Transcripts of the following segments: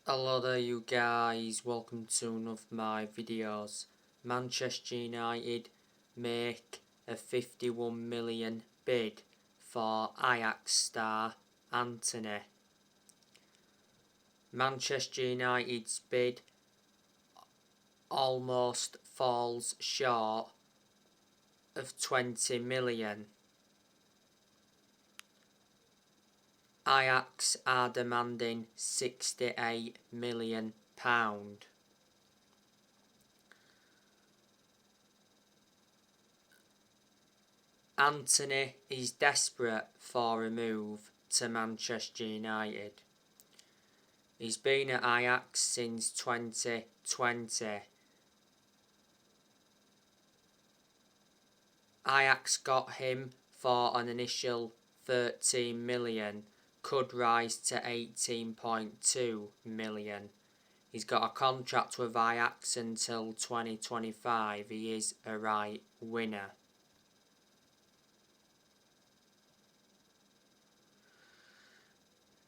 Hello there you guys, welcome to one of my videos. Manchester United make a 51 million bid for Ajax star Antony. Manchester United's bid almost falls short of 20 million. Ajax are demanding £68 million. Antony is desperate for a move to Manchester United. He's been at Ajax since 2020. Ajax got him for an initial 13 million, could rise to 18.2 million. He's got a contract with Ajax until 2025. He is a right winner.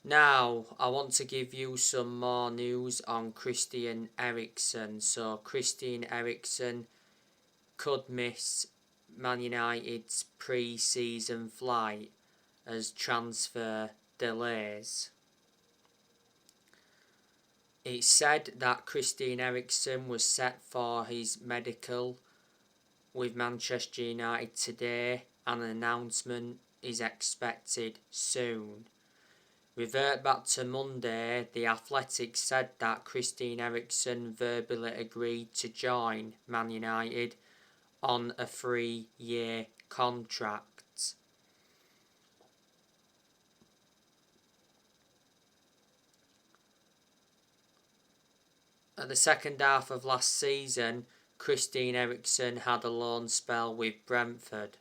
Now, I want to give you some more news on Christian Eriksen. So, Christian Eriksen could miss Man United's pre-season flight as transfer delays. It's said that Christian Eriksen was set for his medical with Manchester United today, and an announcement is expected soon. Revert back to Monday, The Athletic said that Christian Eriksen verbally agreed to join Man United on a 3-year contract. At the second half of last season, Christian Eriksen had a loan spell with Brentford.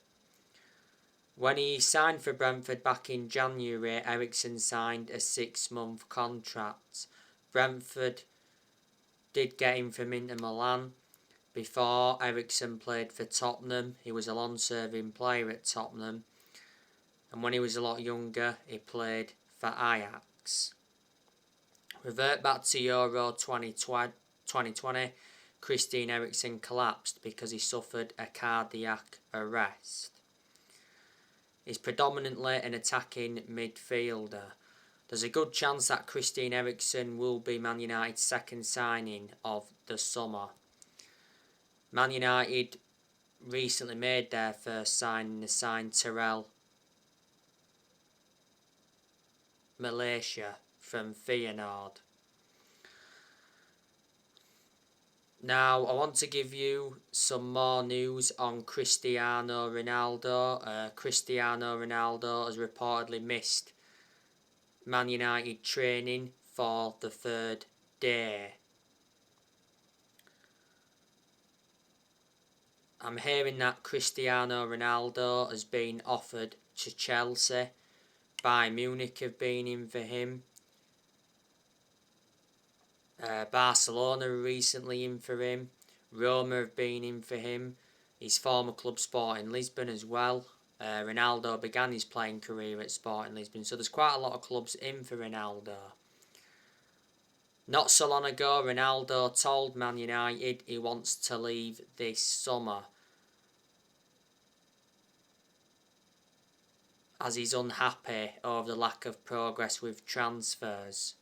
When he signed for Brentford back in January, Eriksen signed a 6-month contract. Brentford did get him from Inter Milan. Before Eriksen played for Tottenham, he was a long-serving player at Tottenham. And when he was a lot younger, he played for Ajax. Revert back to Euro 2020, Christian Eriksen collapsed because he suffered a cardiac arrest. He's predominantly an attacking midfielder. There's a good chance that Christian Eriksen will be Man United's second signing of the summer. Man United recently made their first signing. They signed Terrell Malaysia from Feyenoord. Now, I want to give you some more news on Cristiano Ronaldo. Cristiano Ronaldo has reportedly missed Man United training for the 3rd day. I'm hearing that Cristiano Ronaldo has been offered to Chelsea. Bayern Munich have been in for him. Barcelona are recently in for him. Roma have been in for him. His former club Sporting Lisbon as well. Ronaldo began his playing career at Sporting Lisbon, so there's quite a lot of clubs in for Ronaldo. Not so long ago, Ronaldo told Man United he wants to leave this summer, as he's unhappy over the lack of progress with transfers.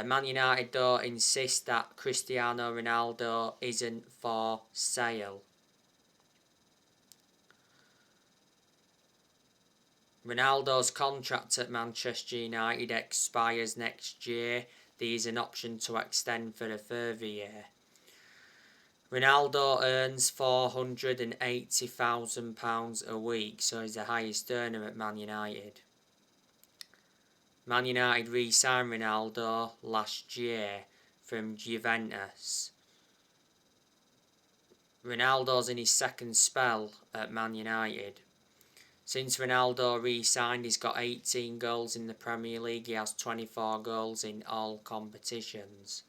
Man United though insist that Cristiano Ronaldo isn't for sale. Ronaldo's contract at Manchester United expires next year. There is an option to extend for a further year. Ronaldo earns £480,000 a week, so he's the highest earner at Man United. Man United re-signed Ronaldo last year from Juventus. Ronaldo's in his second spell at Man United. Since Ronaldo re-signed, he's got 18 goals in the Premier League. He has 24 goals in all competitions.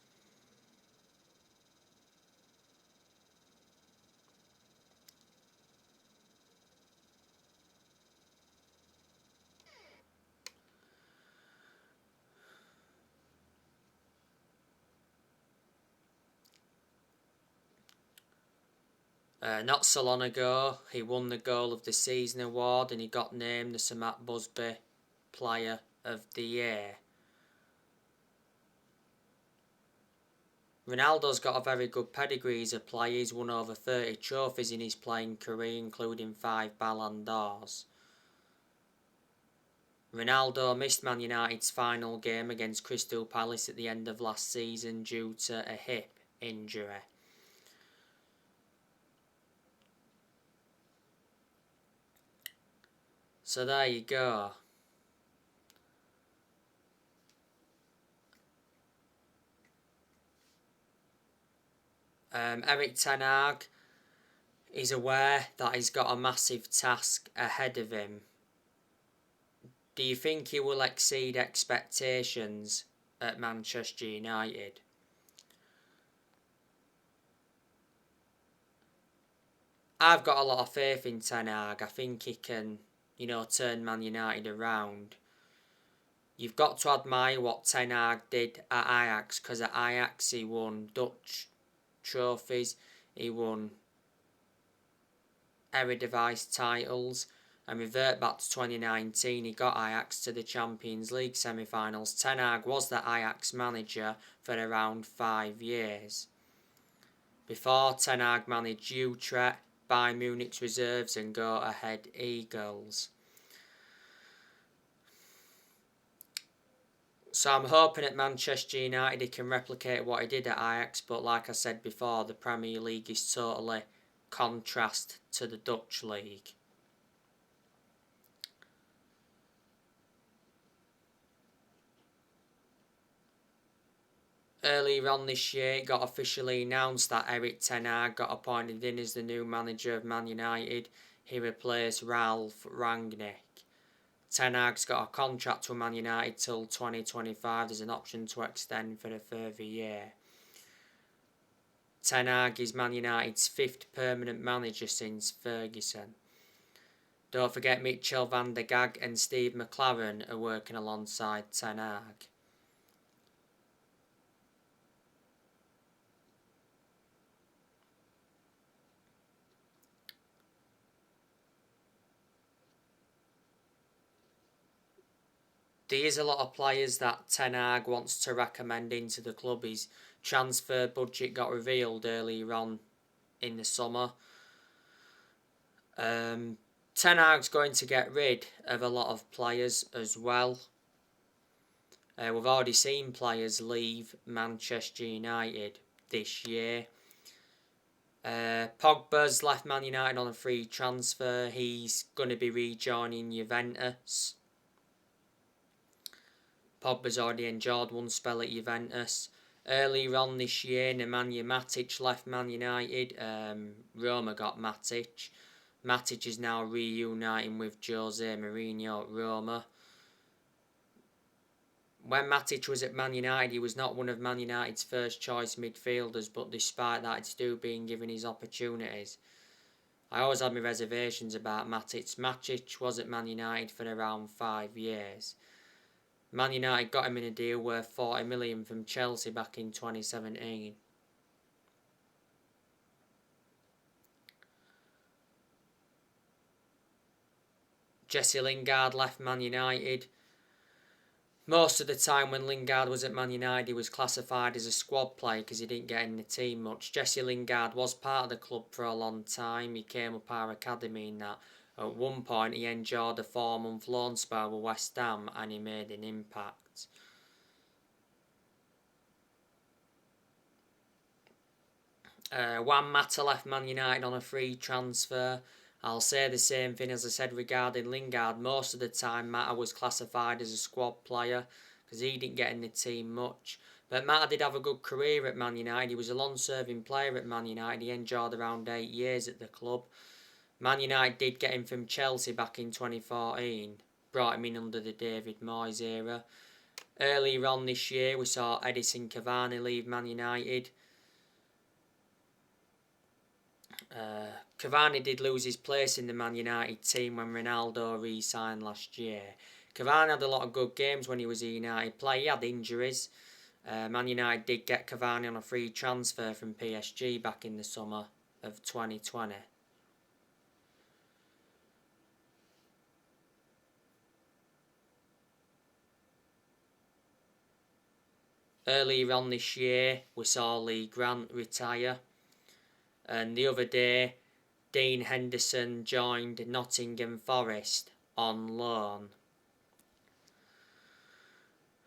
Not so long ago, he won the Goal of the Season award and he got named the Sir Matt Busby Player of the Year. Ronaldo's got a very good pedigree as a player. He's won over 30 trophies in his playing career, including 5 Ballon d'Ors. Ronaldo missed Man United's final game against Crystal Palace at the end of last season due to a hip injury. So there you go. Erik ten Hag is aware that he's got a massive task ahead of him. Do you think he will exceed expectations at Manchester United? I've got a lot of faith in Ten Hag. I think he can, turn Man United around. You've got to admire what Ten Hag did at Ajax, because at Ajax he won Dutch trophies, he won Eredivisie titles, and revert back to 2019, he got Ajax to the Champions League semi-finals. Ten Hag was the Ajax manager for around 5 years. Before, Ten Hag managed Utrecht, Bayern Munich's reserves and Go Ahead Eagles. So I'm hoping at Manchester United he can replicate what he did at Ajax, but like I said before, the Premier League is totally contrast to the Dutch League. Earlier on this year, it got officially announced that Erik ten Hag got appointed in as the new manager of Man United. He replaced Ralf Rangnick. Ten Hag's got a contract with Man United till 2025. There's an option to extend for a further year. Ten Hag is Man United's 5th permanent manager since Ferguson. Don't forget Michel van der Gaag and Steve McLaren are working alongside Ten Hag. There is a lot of players that Ten Hag wants to recommend into the club. His transfer budget got revealed earlier on in the summer. Ten Hag's going to get rid of a lot of players as well. We've already seen players leave Manchester United this year. Pogba's left Man United on a free transfer. He's going to be rejoining Juventus. Pogba's already enjoyed one spell at Juventus. Earlier on this year, Nemanja Matic left Man United. Roma got Matic. Matic is now reuniting with Jose Mourinho at Roma. When Matic was at Man United, he was not one of Man United's first choice midfielders, but despite that, it's still being given his opportunities. I always had my reservations about Matic. Matic was at Man United for around 5 years. Man United got him in a deal worth 40 million from Chelsea back in 2017. Jesse Lingard left Man United. Most of the time when Lingard was at Man United, he was classified as a squad player because he didn't get in the team much. Jesse Lingard was part of the club for a long time. He came up our academy in that. At one point, he enjoyed a 4-month loan spell with West Ham and he made an impact. Juan Mata left Man United on a free transfer. I'll say the same thing as I said regarding Lingard. Most of the time, Mata was classified as a squad player because he didn't get in the team much. But Mata did have a good career at Man United. He was a long-serving player at Man United. He enjoyed around 8 years at the club. Man United did get him from Chelsea back in 2014. Brought him in under the David Moyes era. Earlier on this year, we saw Edinson Cavani leave Man United. Cavani did lose his place in the Man United team when Ronaldo re-signed last year. Cavani had a lot of good games when he was a United player. He had injuries. Man United did get Cavani on a free transfer from PSG back in the summer. of 2020. Earlier on this year, we saw Lee Grant retire, and the other day, Dean Henderson joined Nottingham Forest on loan.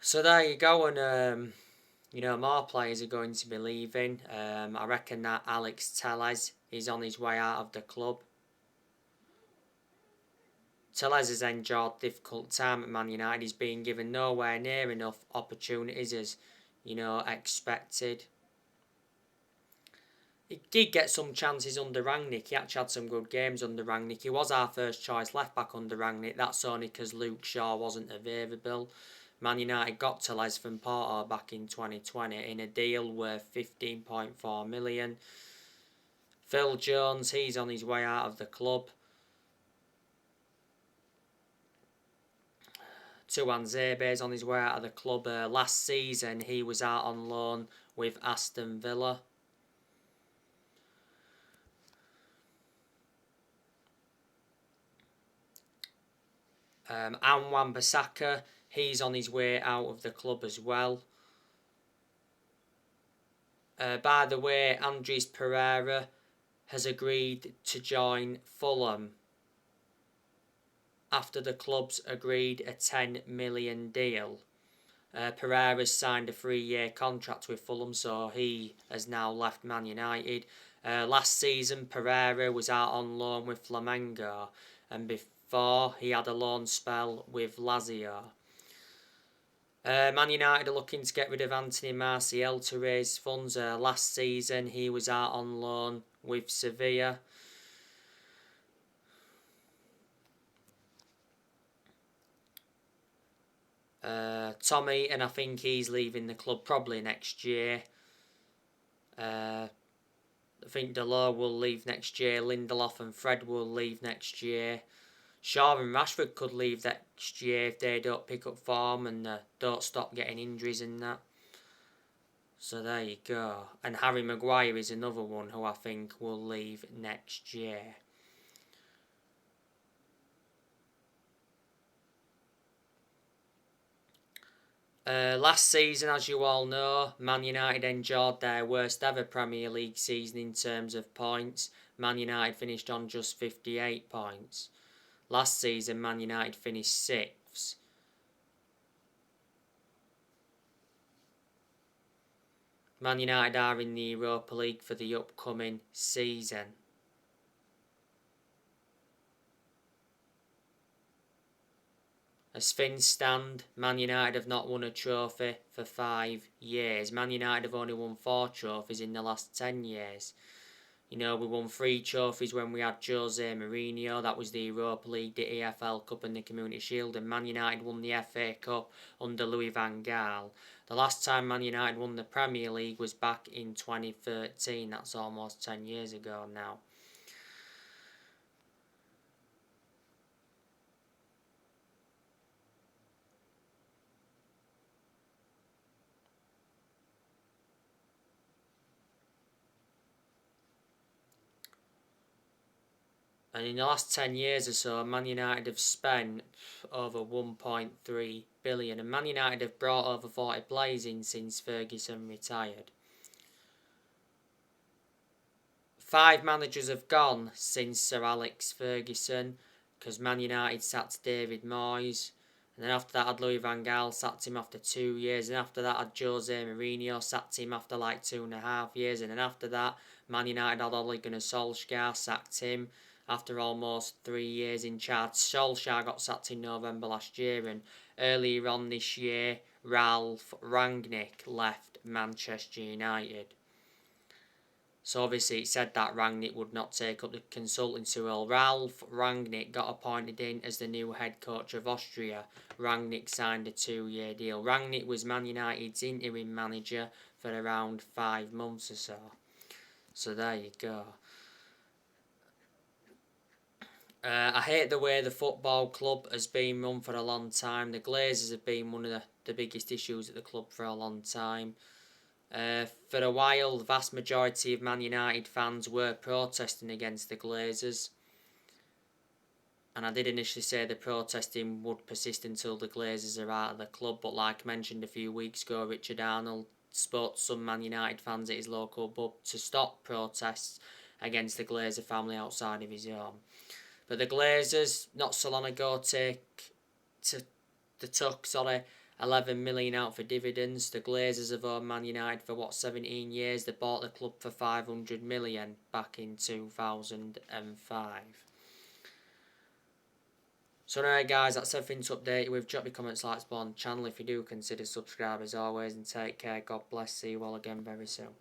So there you go, and more players are going to be leaving. I reckon that Alex Telles is on his way out of the club. Telles has endured a difficult time at Man United. He's been given nowhere near enough opportunities as, expected. He did get some chances under Rangnick. He actually had some good games under Rangnick. He was our first choice left back under Rangnick. That's only because Luke Shaw wasn't available. Man United got Telles from Porto back in 2020 in a deal worth 15.4 million. Phil Jones, he's on his way out of the club. Tuanzebe's on his way out of the club. Last season, he was out on loan with Aston Villa. Wan-Bissaka, he's on his way out of the club as well. By the way, Andres Pereira has agreed to join Fulham after the club's agreed a 10 million deal. Pereira's signed a 3-year contract with Fulham, so he has now left Man United. Last season, Pereira was out on loan with Flamengo, and before he had a loan spell with Lazio. Man United are looking to get rid of Antony Martial to raise funds. Last season, he was out on loan with Sevilla. Tommy, and I think he's leaving the club probably next year. I think Delors will leave next year. Lindelof and Fred will leave next year. Shaw and Rashford could leave next year if they don't pick up form and don't stop getting injuries and that. So there you go. And Harry Maguire is another one who I think will leave next year. Last season, as you all know, Man United endured their worst ever Premier League season in terms of points. Man United finished on just 58 points. Last season, Man United finished 6th. Man United are in the Europa League for the upcoming season. As things stand, Man United have not won a trophy for 5 years. Man United have only won 4 trophies in the last 10 years. We won 3 trophies when we had Jose Mourinho. That was the Europa League, the EFL Cup and the Community Shield. And Man United won the FA Cup under Louis van Gaal. The last time Man United won the Premier League was back in 2013. That's almost 10 years ago now. And in the last 10 years or so, Man United have spent over 1.3 billion. And Man United have brought over 40 players in since Ferguson retired. 5 managers have gone since Sir Alex Ferguson, because Man United sacked David Moyes. And then after that had Louis van Gaal, sacked him after 2 years. And after that had Jose Mourinho, sacked him after like 2.5 years. And then after that, Man United had Ole Gunnar Solskjaer, sacked him after almost 3 years in charge. Solskjaer got sacked in November last year, and earlier on this year, Ralph Rangnick left Manchester United. So obviously it said that Rangnick would not take up the consultancy role. Ralph Rangnick got appointed in as the new head coach of Austria. Rangnick signed a 2-year deal. Rangnick was Man United's interim manager for around 5 months or so. So there you go. I hate the way the football club has been run for a long time. The Glazers have been one of the biggest issues at the club for a long time. For a while, the vast majority of Man United fans were protesting against the Glazers. And I did initially say the protesting would persist until the Glazers are out of the club, but like mentioned a few weeks ago, Richard Arnold spoke to some Man United fans at his local pub to stop protests against the Glazer family outside of his home. But the Glazers, not so long ago, took 11 million out for dividends. The Glazers have owned Man United for 17 years. They bought the club for 500 million back in 2005. So anyway guys, that's everything to update you with. Drop your comments, likes, below on the channel if you do consider subscribing as always, and take care. God bless. See you all again very soon.